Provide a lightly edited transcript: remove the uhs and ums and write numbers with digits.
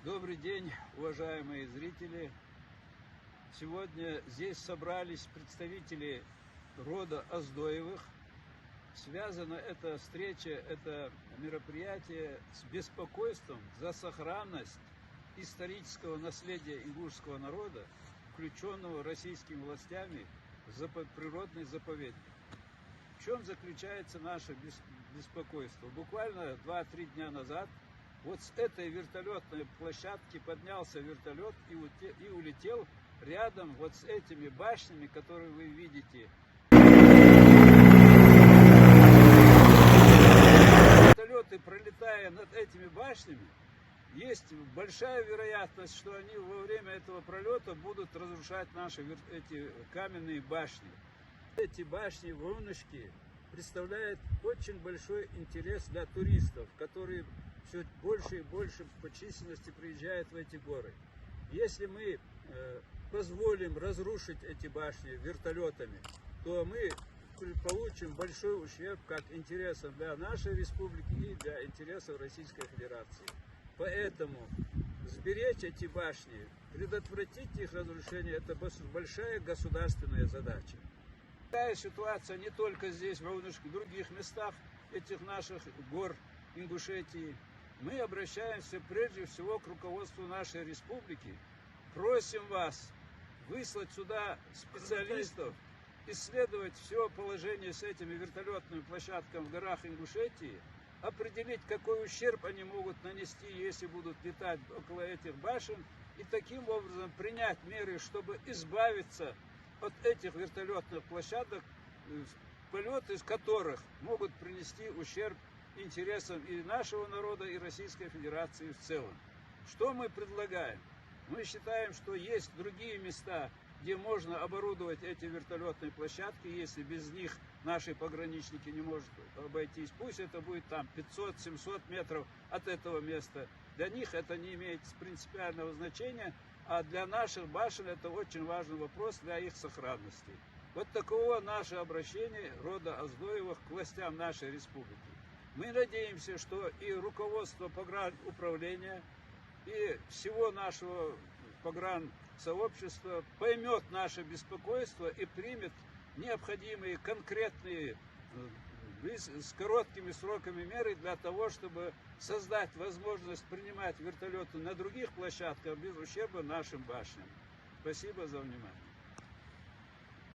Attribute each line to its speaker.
Speaker 1: Добрый день, уважаемые зрители! Сегодня здесь собрались представители рода Оздоевых. Связана эта встреча, это мероприятие с беспокойством за сохранность исторического наследия ингушского народа, включенного российскими властями в природный заповедник. В чем заключается наше беспокойство? Буквально 2-3 дня назад вот с этой вертолетной площадки поднялся вертолет и улетел рядом вот с этими башнями, которые вы видите. Вертолеты, пролетая над этими башнями, есть большая вероятность, что они во время этого пролета будут разрушать наши эти каменные башни. Эти башни-волнышки представляют очень большой интерес для туристов, которые все больше и больше по численности приезжают в эти горы. Если мы позволим разрушить эти башни вертолетами, то мы получим большой ущерб как интересам для нашей республики и для интересов Российской Федерации. Поэтому сберечь эти башни, предотвратить их разрушение, это большая государственная задача. Такая ситуация не только здесь, в других местах этих наших гор Ингушетии. Мы обращаемся прежде всего к руководству нашей республики. Просим вас выслать сюда специалистов, исследовать все положение с этими вертолетными площадками в горах Ингушетии, определить, какой ущерб они могут нанести, если будут летать около этих башен, и таким образом принять меры, чтобы избавиться от этих вертолетных площадок, полеты из которых могут принести ущерб интересам и нашего народа, и Российской Федерации в целом. Что мы предлагаем? Мы считаем, что есть другие места, где можно оборудовать эти вертолетные площадки, если без них наши пограничники не могут обойтись. Пусть это будет там 500-700 метров от этого места. Для них это не имеет принципиального значения, а для наших башен это очень важный вопрос для их сохранности. Вот таково наше обращение рода Оздоевых к властям нашей республики. Мы надеемся, что и руководство погрануправления, и всего нашего погрансообщества поймет наше беспокойство и примет необходимые конкретные с короткими сроками меры для того, чтобы создать возможность принимать вертолеты на других площадках без ущерба нашим башням. Спасибо за внимание.